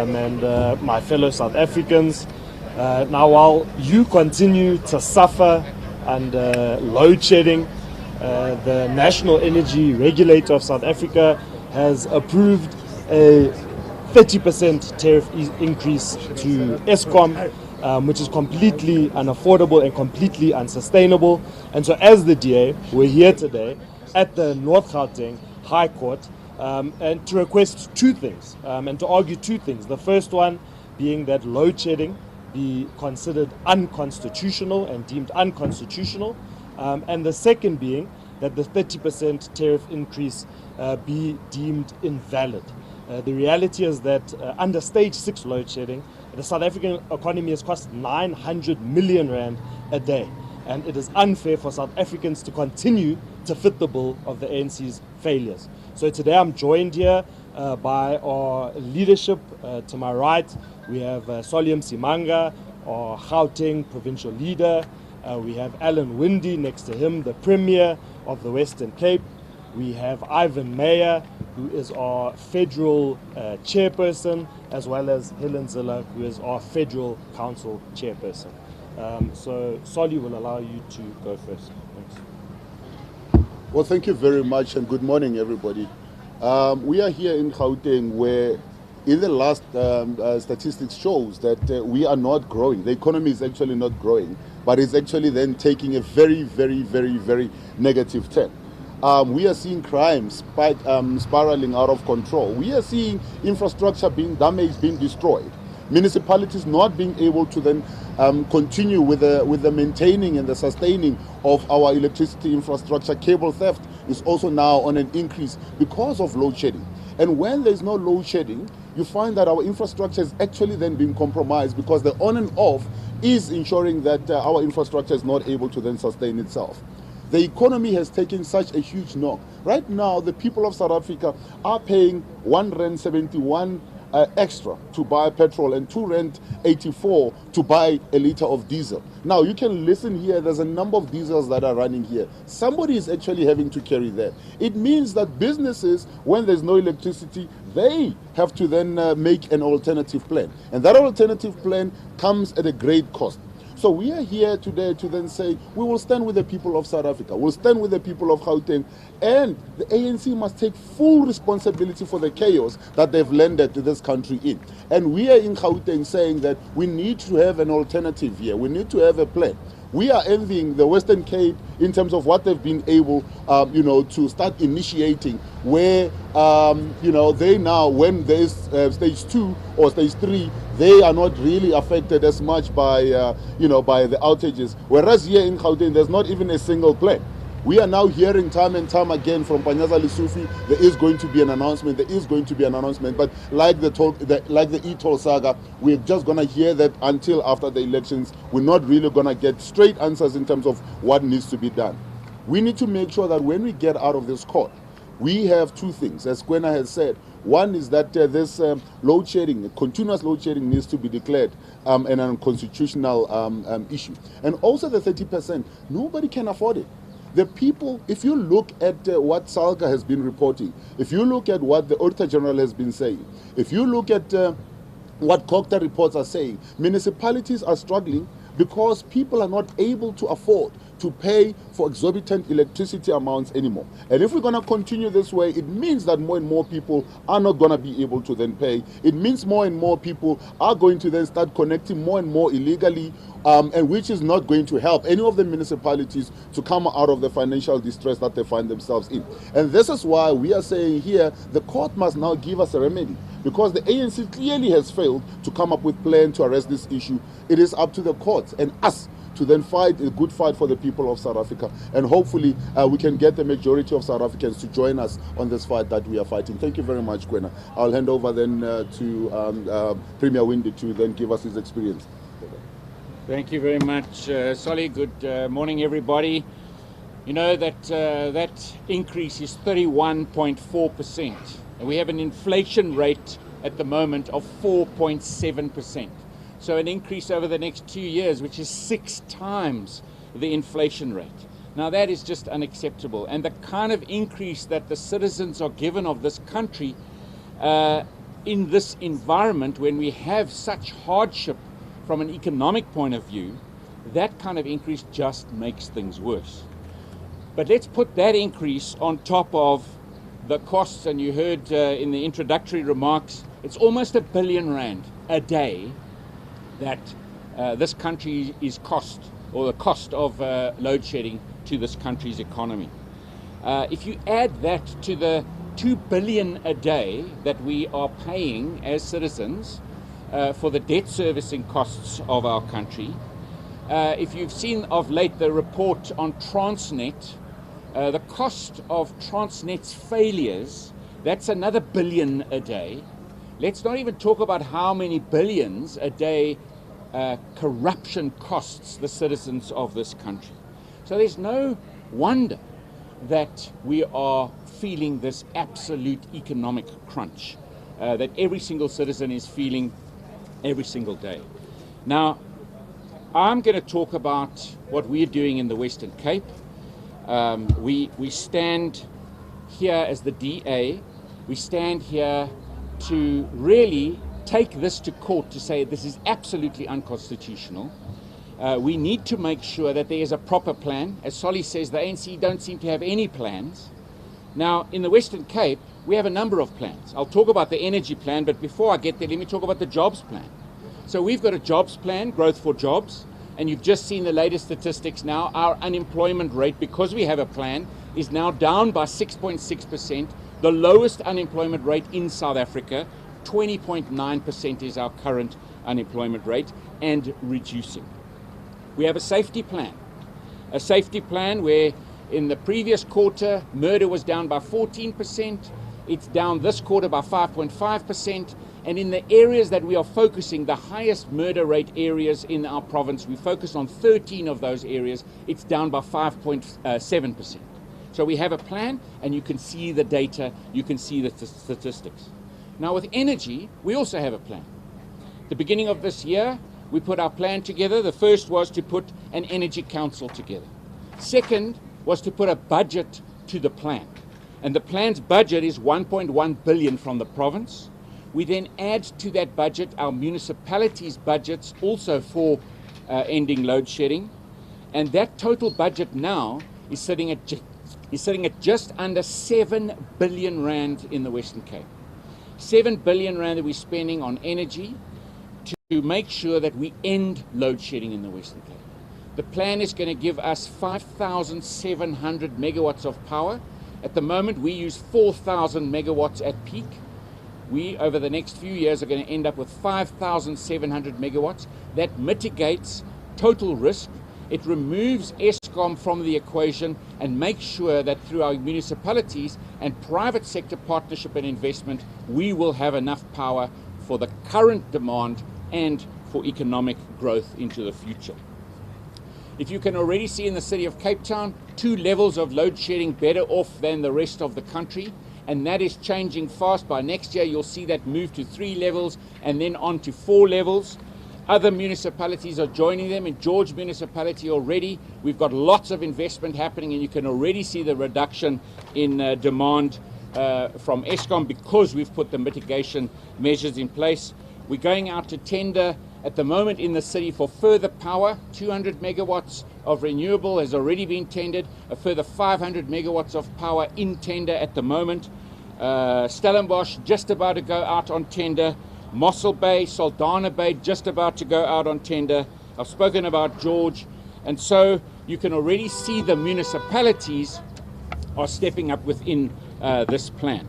and my fellow South Africans. Now, while you continue to suffer under load shedding, the National Energy Regulator of South Africa has approved a 30% tariff increase to Eskom, which is completely unaffordable and completely unsustainable. And so as the DA, we're here today at the North Gauteng High Court and to request two things and to argue two things. The first one being that load shedding be considered unconstitutional and deemed unconstitutional, and the second being that the 30% tariff increase be deemed invalid. The reality is that under stage 6 load shedding, the South African economy has cost 900 million rand a day, and it is unfair for South Africans to continue to fit the bill of the ANC's failures. So today I'm joined here by our leadership. To my right, we have Solium Simanga, our Gauteng provincial leader. We have Alan Winde next to him, the Premier of the Western Cape. We have Ivan Meyer, who is our federal chairperson, as well as Helen Ziller, who is our federal council chairperson. So Soli will allow you to go first. Thanks. Well, thank you very much, and good morning, everybody. We are here in Gauteng, where in the last statistics shows that we are not growing. The economy is actually not growing, but it's actually then taking a very, very, very, very negative turn. We are seeing crime spiraling out of control. We are seeing infrastructure being damaged, being destroyed. Municipalities not being able to then continue with the maintaining and the sustaining of our electricity infrastructure. Cable theft is also now on an increase because of load shedding. And when there's no load shedding, you find that our infrastructure is actually then being compromised, because the on and off is ensuring that our infrastructure is not able to then sustain itself. The economy has taken such a huge knock. Right now, the people of South Africa are paying R1.71 extra to buy petrol and R2.84 to buy a liter of diesel. Now, you can listen here, there's a number of diesels that are running here. Somebody is actually having to carry that. It means that businesses, when there's no electricity, they have to then make an alternative plan. And that alternative plan comes at a great cost. So we are here today to then say we will stand with the people of South Africa, we'll stand with the people of Gauteng, and the ANC must take full responsibility for the chaos that they've landed to this country in. And we are in Gauteng saying that we need to have an alternative here, we need to have a plan. We are envying the Western Cape in terms of what they've been able, to start initiating, where, they now, when there's stage 2 or stage 3, they are not really affected as much by, by the outages. Whereas here in Gauteng, there's not even a single plan. We are now hearing time and time again from Panyaza Lesufi, there is going to be an announcement, but like the e-toll saga, we're just going to hear that until after the elections. We're not really going to get straight answers in terms of what needs to be done. We need to make sure that when we get out of this court, we have two things, as Kwena has said. One is that this load shedding, continuous load shedding, needs to be declared an unconstitutional issue. And also the 30%, nobody can afford it. The people, if you look at what Salga has been reporting, if you look at what the Auditor General has been saying, if you look at what COGTA reports are saying, municipalities are struggling because people are not able to afford to pay for exorbitant electricity amounts anymore. And if we're going to continue this way, it means that more and more people are not going to be able to then pay. It means more and more people are going to then start connecting more and more illegally, and which is not going to help any of the municipalities to come out of the financial distress that they find themselves in. And this is why we are saying here, the court must now give us a remedy, because the ANC clearly has failed to come up with a plan to arrest this issue. It is up to the courts and us to then fight a good fight for the people of South Africa. And hopefully we can get the majority of South Africans to join us on this fight that we are fighting. Thank you very much, Kwena. I'll hand over then to Premier Winde to then give us his experience. Thank you very much, Solly. Good morning, everybody. You know that that increase is 31.4%. And we have an inflation rate at the moment of 4.7%. So an increase over the next 2 years, which is 6 times the inflation rate. Now that is just unacceptable. And the kind of increase that the citizens are given of this country in this environment, when we have such hardship from an economic point of view, that kind of increase just makes things worse. But let's put that increase on top of the costs, and you heard in the introductory remarks, it's almost R1 billion a day that this country is cost, or the cost of load shedding to this country's economy. If you add that to the 2 billion a day that we are paying as citizens for the debt servicing costs of our country, if you've seen of late the report on Transnet, the cost of Transnet's failures, that's another R1 billion a day. Let's not even talk about how many billions a day corruption costs the citizens of this country. So there's no wonder that we are feeling this absolute economic crunch that every single citizen is feeling every single day. Now, I'm going to talk about what we're doing in the Western Cape. We stand here as the DA. We stand here to really take this to court to say this is absolutely unconstitutional. We need to make sure that there is a proper plan. As Solly says, the ANC don't seem to have any plans. Now, in the Western Cape, we have a number of plans. I'll talk about the energy plan, but before I get there, let me talk about the jobs plan. So we've got a jobs plan, growth for jobs, and you've just seen the latest statistics now. Our unemployment rate, because we have a plan, is now down by 6.6%, the lowest unemployment rate in South Africa. 20.9% is our current unemployment rate, and reducing. We have a safety plan where in the previous quarter, murder was down by 14%. It's down this quarter by 5.5%. And in the areas that we are focusing, the highest murder rate areas in our province, we focus on 13 of those areas. It's down by 5.7%. So we have a plan, and you can see the data, you can see the statistics. Now with energy, we also have a plan. At the beginning of this year, we put our plan together. The first was to put an energy council together. Second was to put a budget to the plan. And the plan's budget is 1.1 billion from the province. We then add to that budget our municipalities' budgets also for ending load shedding. And that total budget now is sitting at just under 7 billion rand in the Western Cape. 7 billion rand that we're spending on energy to make sure that we end load shedding in the Western Cape. The plan is going to give us 5,700 megawatts of power. At the moment, we use 4,000 megawatts at peak. We, over the next few years, are going to end up with 5,700 megawatts. That mitigates total risk. It removes Eskom from the equation and makes sure that through our municipalities and private sector partnership and investment, we will have enough power for the current demand and for economic growth into the future. If you can already see in the city of Cape Town, 2 levels of load shedding better off than the rest of the country, and that is changing fast. By next year, you'll see that move to 3 levels and then on to 4 levels. Other municipalities are joining them. In George municipality already, we've got lots of investment happening, and you can already see the reduction in demand from Eskom because we've put the mitigation measures in place. We're going out to tender at the moment in the city for further power. 200 megawatts of renewable has already been tendered, a further 500 megawatts of power in tender at the moment. Stellenbosch just about to go out on tender. Mossel Bay, Saldanha Bay just about to go out on tender. I've spoken about George, and so you can already see the municipalities are stepping up within this plan.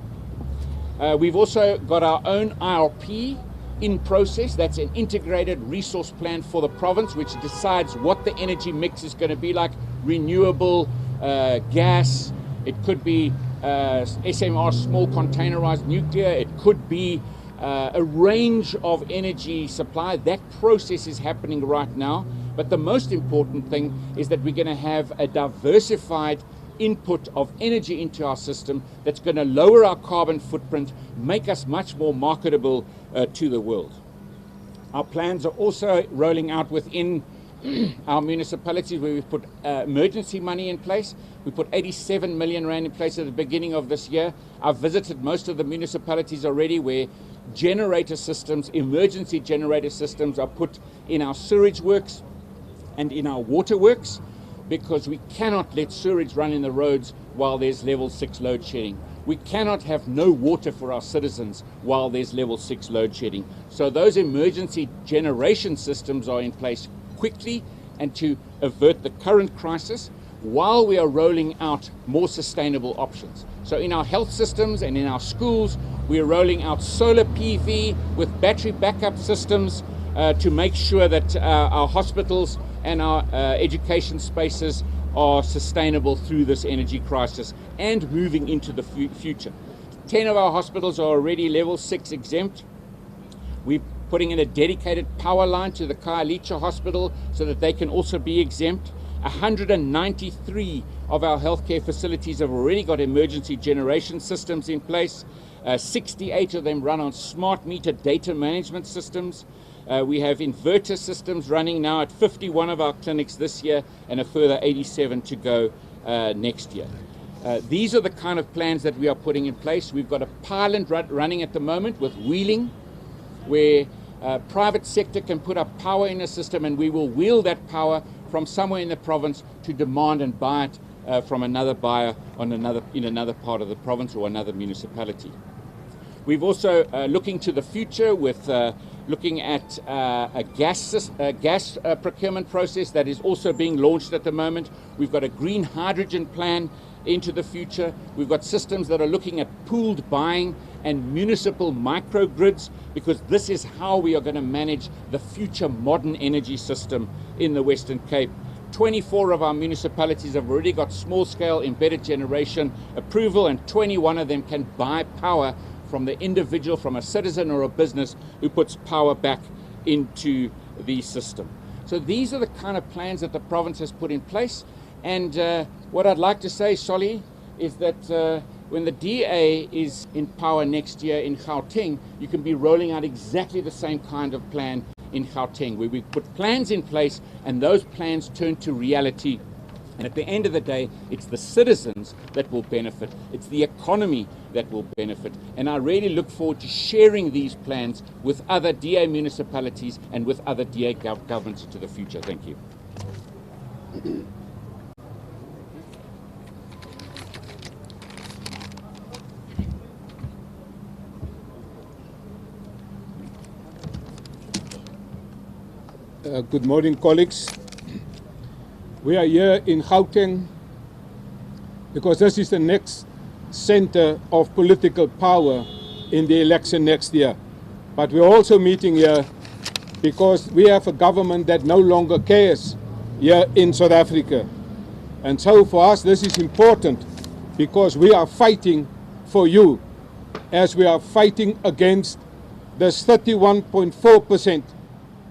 We've also got our own IRP in process. That's an integrated resource plan for the province, which decides what the energy mix is going to be like. Renewable gas, it could be SMR, small containerized nuclear, it could be a range of energy supply. That process is happening right now. But the most important thing is that we're going to have a diversified input of energy into our system that's going to lower our carbon footprint, make us much more marketable to the world. Our plans are also rolling out within our municipalities where we've put emergency money in place. We put 87 million rand in place at the beginning of this year. I've visited most of the municipalities already where generator systems, emergency generator systems, are put in our sewage works and in our water works, because we cannot let sewage run in the roads while there's level 6 load shedding. We cannot have no water for our citizens while there's level 6 load shedding. So those emergency generation systems are in place quickly and to avert the current crisis, while we are rolling out more sustainable options. So in our health systems and in our schools, we are rolling out solar PV with battery backup systems to make sure that our hospitals and our education spaces are sustainable through this energy crisis and moving into the future. 10 of our hospitals are already level 6 exempt. We're putting in a dedicated power line to the Khayelitsha Hospital so that they can also be exempt. 193 of our healthcare facilities have already got emergency generation systems in place. 68 of them run on smart meter data management systems. We have inverter systems running now at 51 of our clinics this year and a further 87 to go next year. These are the kind of plans that we are putting in place. We've got a pilot running at the moment with wheeling, where private sector can put up power in a system, and we will wheel that power from somewhere in the province to demand and buy it from another buyer in another part of the province or another municipality. We've also looking to the future with looking at a gas procurement process that is also being launched at the moment. We've got a green hydrogen plan into the future. We've got systems that are looking at pooled buying and municipal microgrids, because this is how we are going to manage the future modern energy system in the Western Cape. 24 of our municipalities have already got small-scale embedded generation approval, and 21 of them can buy power from the individual, from a citizen or a business who puts power back into the system. So these are the kind of plans that the province has put in place. And what I'd like to say, Solly, is that when the DA is in power next year in Gauteng, you can be rolling out exactly the same kind of plan in Gauteng, where we put plans in place and those plans turn to reality. And at the end of the day, it's the citizens that will benefit. It's the economy that will benefit. And I really look forward to sharing these plans with other DA municipalities and with other DA governments into the future. Thank you. Good morning, colleagues. We are here in Gauteng because this is the next center of political power in the election next year. But we're also meeting here because we have a government that no longer cares here in South Africa. And so for us, this is important because we are fighting for you, as we are fighting against this 31.4%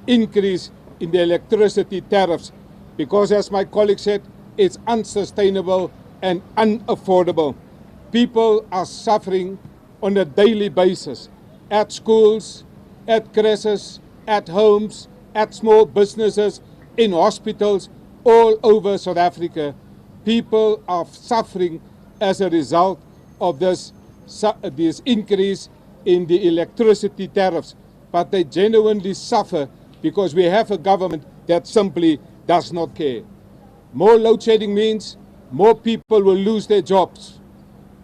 increase in the electricity tariffs, because as my colleague said, it's unsustainable and unaffordable. People are suffering on a daily basis at schools, at creches, at homes, at small businesses, in hospitals all over South Africa. People are suffering as a result of this increase in the electricity tariffs, but they genuinely suffer because we have a government that simply does not care. More load shedding means more people will lose their jobs.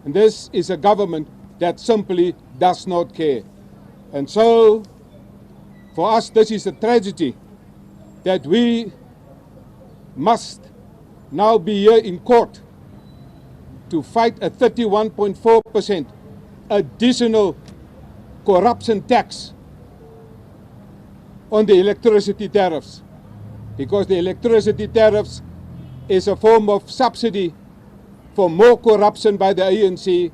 And this is a government that simply does not care. And so, for us, this is a tragedy that we must now be here in court to fight a 31.4% additional corruption tax on the electricity tariffs, because the electricity tariffs is a form of subsidy for more corruption by the ANC,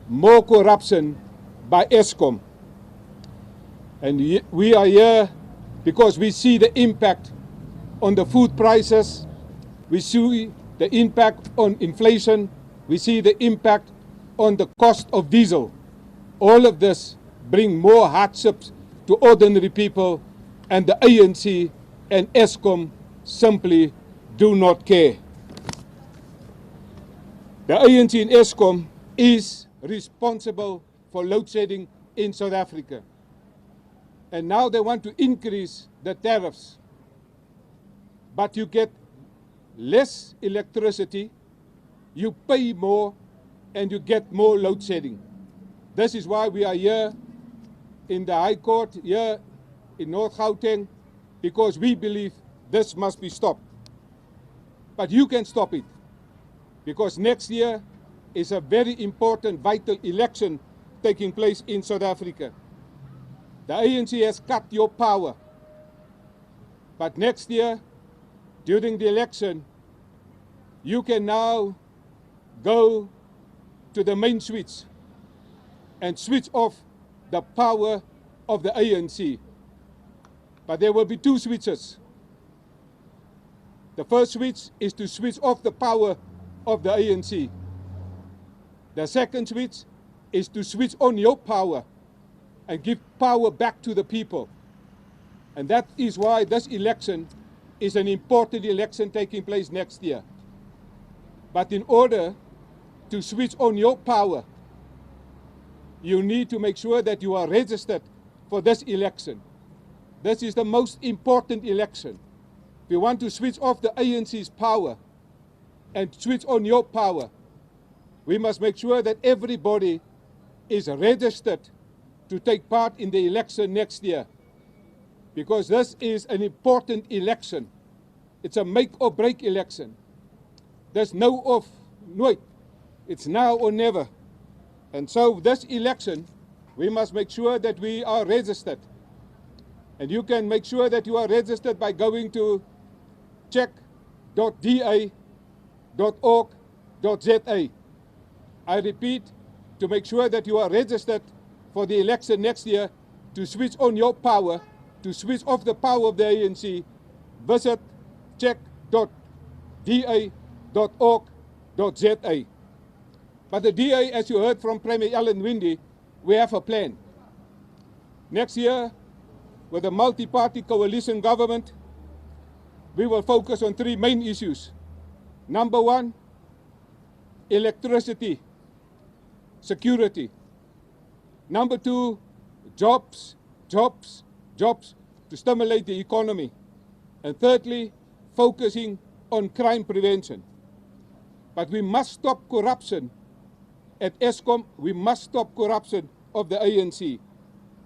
more corruption by Eskom. And we are here because we see the impact on the food prices, we see the impact on inflation, we see the impact on the cost of diesel. All of this bring more hardships to ordinary people, and the ANC and Eskom simply do not care. The ANC and Eskom is responsible for load shedding in South Africa. And now they want to increase the tariffs. But you get less electricity, you pay more, and you get more load shedding. This is why we are here in the High Court, here in North Gauteng, because we believe this must be stopped. But you can stop it, because next year is a very important, vital election taking place in South Africa. The ANC has cut your power. But next year, during the election, you can now go to the main switch and switch off the power of the ANC. But there will be two switches. The first switch is to switch off the power of the ANC. The second switch is to switch on your power and give power back to the people. And that is why this election is an important election taking place next year. But in order to switch on your power, you need to make sure that you are registered for this election. This is the most important election. If you want to switch off the ANC's power and switch on your power, we must make sure that everybody is registered to take part in the election next year. Because this is an important election. It's a make or break election. There's no off, nooit. It's now or never. And so this election, we must make sure that we are registered. And you can make sure that you are registered by going to check.da.org.za. I repeat, to make sure that you are registered for the election next year, to switch on your power, to switch off the power of the ANC, visit check.da.org.za. But the DA, as you heard from Premier Alan Winde, we have a plan. Next year, with a multi-party coalition government, we will focus on three main issues. Number one, electricity security. Number two, jobs, jobs, jobs to stimulate the economy. And thirdly, focusing on crime prevention. But we must stop corruption at Eskom. We must stop corruption of the ANC.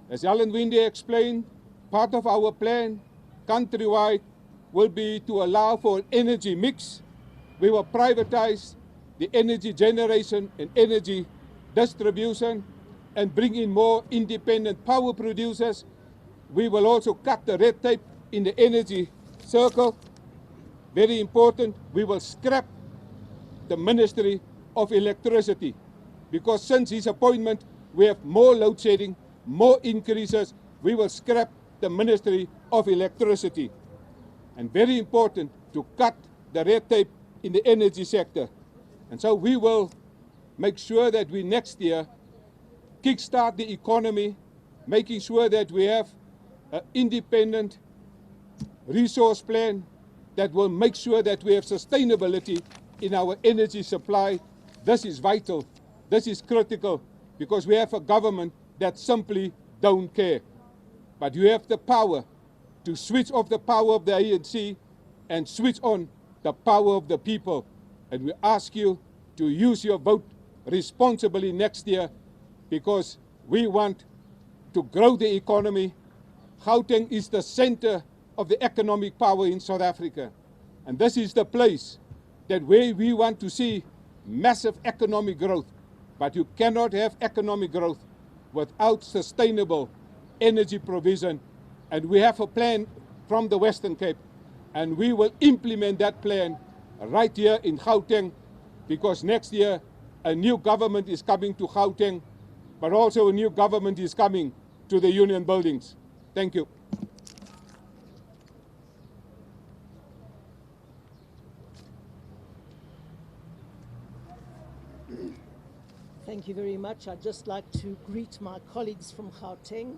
As Alan Winde explained, part of our plan countrywide will be to allow for an energy mix. We will privatize the energy generation and energy distribution and bring in more independent power producers. We will also cut the red tape in the energy circle. Very important, we will scrap the Ministry of Electricity, because since his appointment we have more load shedding, more increases. We will scrap the Ministry of Electricity. And very important, to cut the red tape in the energy sector. And so we will make sure that we next year kickstart the economy, making sure that we have an independent resource plan that will make sure that we have sustainability in our energy supply. This is vital, this is critical, because we have a government that simply don't care. But you have the power to switch off the power of the ANC and switch on the power of the people. And we ask you to use your vote responsibly next year, because we want to grow the economy. Gauteng is the center of the economic power in South Africa. And this is the place that where we want to see massive economic growth. But you cannot have economic growth without sustainable energy provision. And we have a plan from the Western Cape, and we will implement that plan right here in Gauteng, because next year a new government is coming to Gauteng, but also a new government is coming to the union buildings. Thank you. Thank you very much. I'd just like to greet my colleagues from Gauteng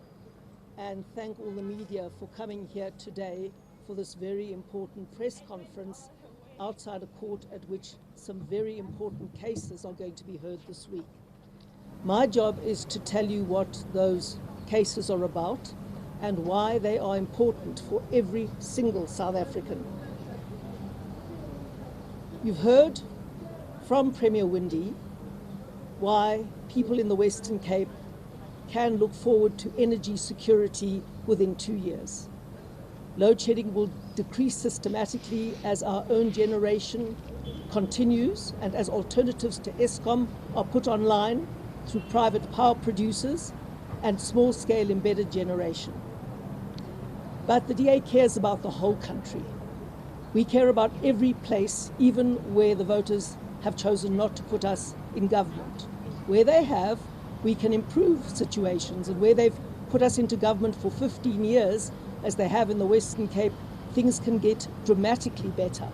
and thank all the media for coming here today for this very important press conference outside a court at which some very important cases are going to be heard this week. My job is to tell you what those cases are about and why they are important for every single South African. You've heard from Premier Windi why people in the Western Cape can look forward to energy security within 2 years. Load shedding will decrease systematically as our own generation continues and as alternatives to Eskom are put online through private power producers and small-scale embedded generation. But the DA cares about the whole country. We care about every place, even where the voters have chosen not to put us in government. Where they have, we can improve situations, and where they've put us into government for 15 years, as they have in the Western Cape, things can get dramatically better.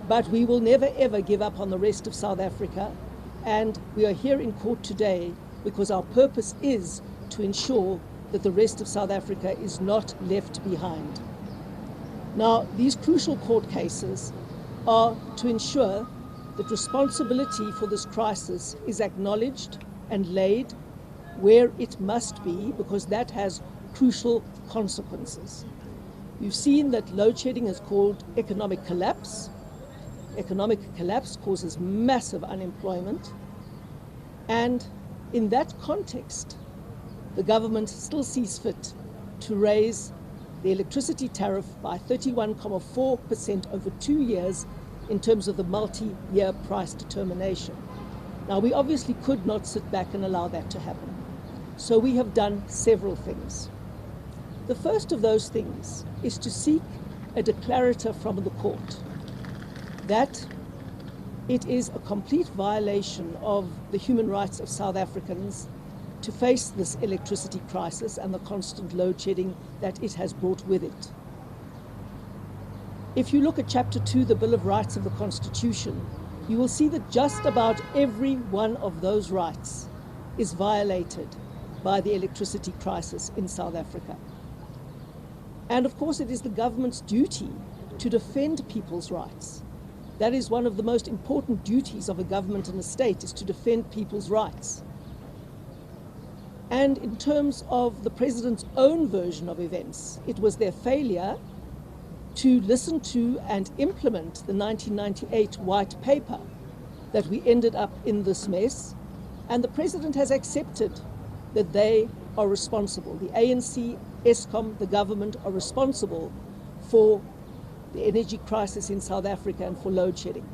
But we will never ever give up on the rest of South Africa, and we are here in court today because our purpose is to ensure that the rest of South Africa is not left behind. Now, these crucial court cases are to ensure that responsibility for this crisis is acknowledged and laid where it must be, because that has crucial consequences. You've seen that load shedding has caused economic collapse. Economic collapse causes massive unemployment. And in that context, the government still sees fit to raise the electricity tariff by 31.4% over 2 years in terms of the multi-year price determination. Now, we obviously could not sit back and allow that to happen. So we have done several things. The first of those things is to seek a declarator from the court that it is a complete violation of the human rights of South Africans to face this electricity crisis and the constant load shedding that it has brought with it. If you look at Chapter 2, the Bill of Rights of the Constitution, you will see that just about every one of those rights is violated by the electricity crisis in South Africa. And of course, it is the government's duty to defend people's rights. That is one of the most important duties of a government and a state, is to defend people's rights. And in terms of the president's own version of events, it was their failure to listen to and implement the 1998 white paper that we ended up in this mess. And the president has accepted that they are responsible. The ANC, Eskom, the government are responsible for the energy crisis in South Africa and for load shedding.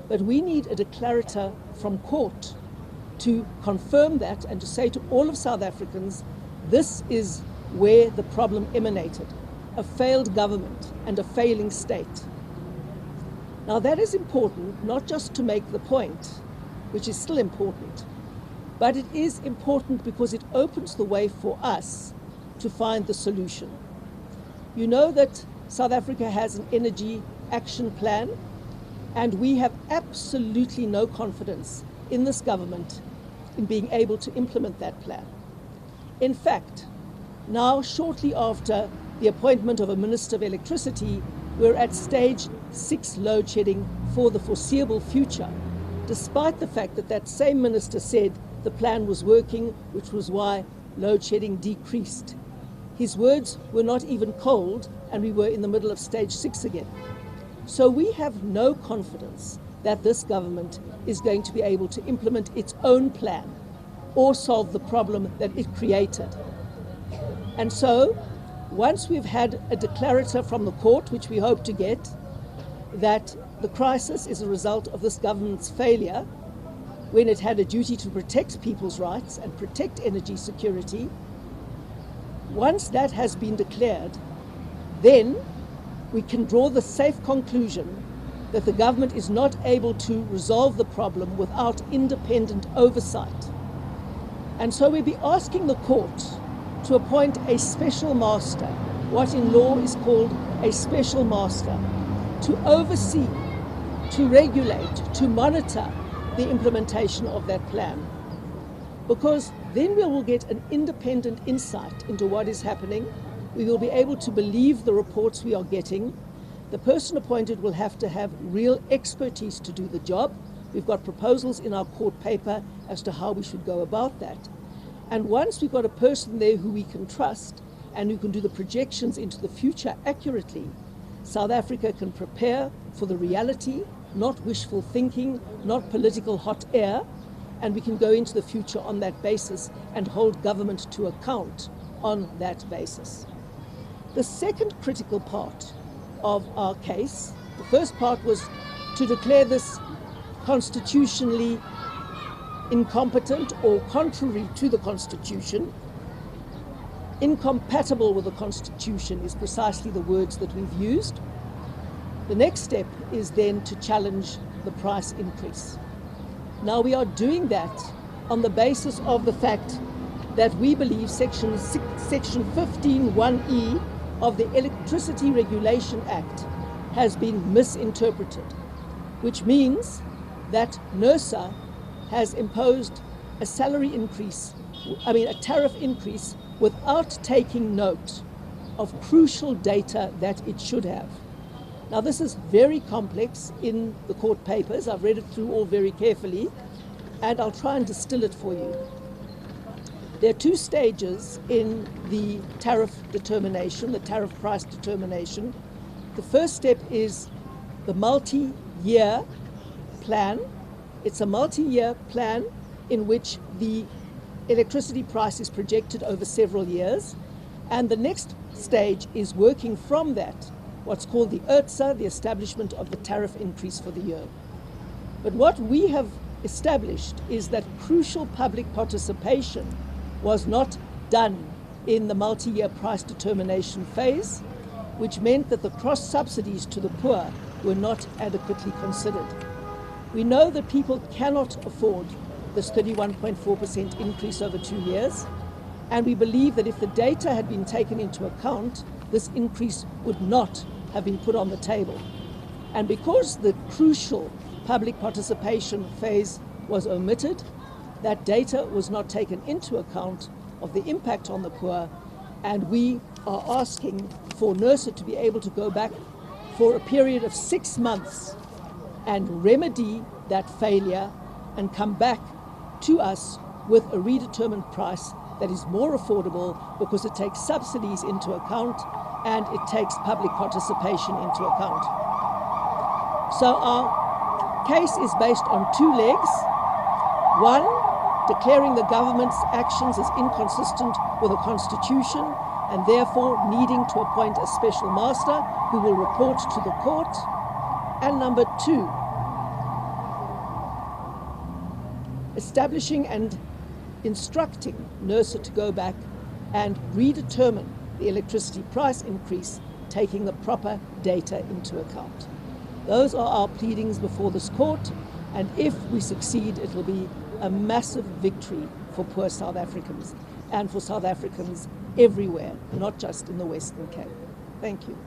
But we need a declarator from court to confirm that and to say to all of South Africans, this is where the problem emanated, a failed government and a failing state. Now, that is important, not just to make the point, which is still important, but it is important because it opens the way for us to find the solution. You know that South Africa has an energy action plan, and we have absolutely no confidence in this government in being able to implement that plan. In fact, now shortly after the appointment of a Minister of Electricity, we're at stage 6 load shedding for the foreseeable future, despite the fact that that same minister said the plan was working, which was why load shedding decreased. His words were not even cold, and we were in the middle of stage 6 again. So we have no confidence that this government is going to be able to implement its own plan or solve the problem that it created. And so, once we've had a declarator from the court, which we hope to get, that the crisis is a result of this government's failure when it had a duty to protect people's rights and protect energy security, once that has been declared, then we can draw the safe conclusion that the government is not able to resolve the problem without independent oversight. And so we'll be asking the court to appoint a special master, what in law is called a special master, to oversee, to regulate, to monitor the implementation of that plan. Because then we will get an independent insight into what is happening. We will be able to believe the reports we are getting. The person appointed will have to have real expertise to do the job. We've got proposals in our court paper as to how we should go about that. And once we've got a person there who we can trust, and who can do the projections into the future accurately, South Africa can prepare for the reality, not wishful thinking, not political hot air, and we can go into the future on that basis and hold government to account on that basis. The second critical part of our case, the first part was to declare this constitutionally incompetent or contrary to the Constitution. Incompatible with the Constitution is precisely the words that we've used. The next step is then to challenge the price increase. Now we are doing that on the basis of the fact that we believe Section 15(1)(e) of the Electricity Regulation Act has been misinterpreted, which means that Nersa has imposed a tariff increase without taking note of crucial data that it should have. Now, this is very complex in the court papers. I've read it through all very carefully, and I'll try and distill it for you. There are two stages in the tariff determination, the tariff price determination. The first step is the multi-year plan. It's a multi-year plan in which the electricity price is projected over several years. And the next stage is working from that, what's called the IRTSA, the establishment of the tariff increase for the year. But what we have established is that crucial public participation was not done in the multi-year price determination phase, which meant that the cross subsidies to the poor were not adequately considered. We know that people cannot afford this 31.4% increase over 2 years, and we believe that if the data had been taken into account, this increase would not have been put on the table. And because the crucial public participation phase was omitted, that data was not taken into account of the impact on the poor, and we are asking for Nersa to be able to go back for a period of 6 months and remedy that failure and come back to us with a redetermined price that is more affordable because it takes subsidies into account and it takes public participation into account. So our case is based on two legs. One, declaring the government's actions as inconsistent with the Constitution and therefore needing to appoint a special master who will report to the court. And number two, establishing and instructing Nersa to go back and redetermine the electricity price increase, taking the proper data into account. Those are our pleadings before this court, and if we succeed, it will be a massive victory for poor South Africans and for South Africans everywhere, not just in the Western Cape. Thank you.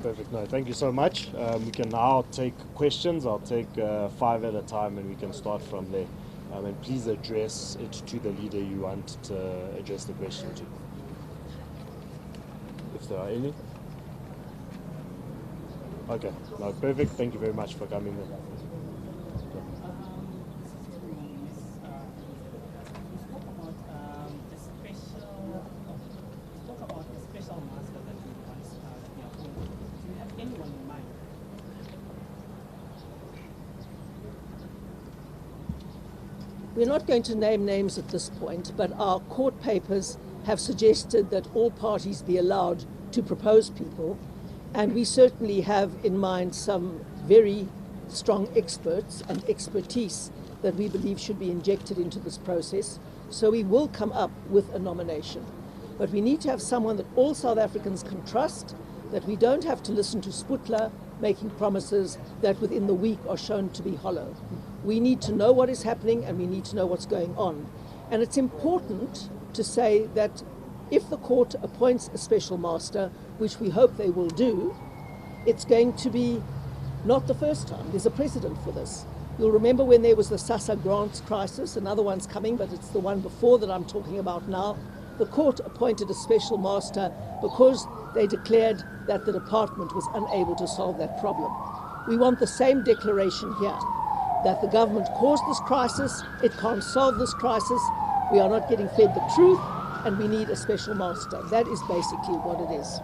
Perfect. No, thank you so much. We can now take questions. I'll take 5 at a time, and we can start from there. And please address it to the leader you want to address the question to, if there are any. Okay. No, perfect. Thank you very much for coming in. We're not going to name names at this point, but our court papers have suggested that all parties be allowed to propose people, and we certainly have in mind some very strong experts and expertise that we believe should be injected into this process. So we will come up with a nomination. But we need to have someone that all South Africans can trust, that we don't have to listen to Sputler making promises that within the week are shown to be hollow. We need to know what is happening, and we need to know what's going on. And it's important to say that if the court appoints a special master, which we hope they will do, it's going to be not the first time. There's a precedent for this. You'll remember when there was the SASSA grants crisis, another one's coming, but it's the one before that I'm talking about now. The court appointed a special master because they declared that the department was unable to solve that problem. We want the same declaration here, that the government caused this crisis, it can't solve this crisis, We are not getting fed the truth, and we need a special master. That is basically what it is.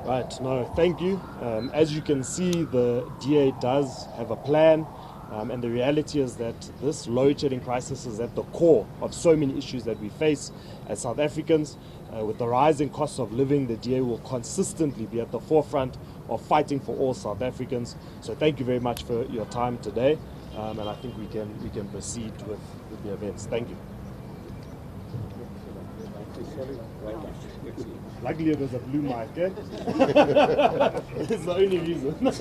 Right, no, thank you. As you can see, the DA does have a plan, and the reality is that this load shedding crisis is at the core of so many issues that we face as South Africans. With the rising cost of living, the DA will consistently be at the forefront of fighting for all South Africans. So thank you very much for your time today, and I think we can proceed with the events. Thank you. Luckily it was a blue mic, eh? It's the only reason.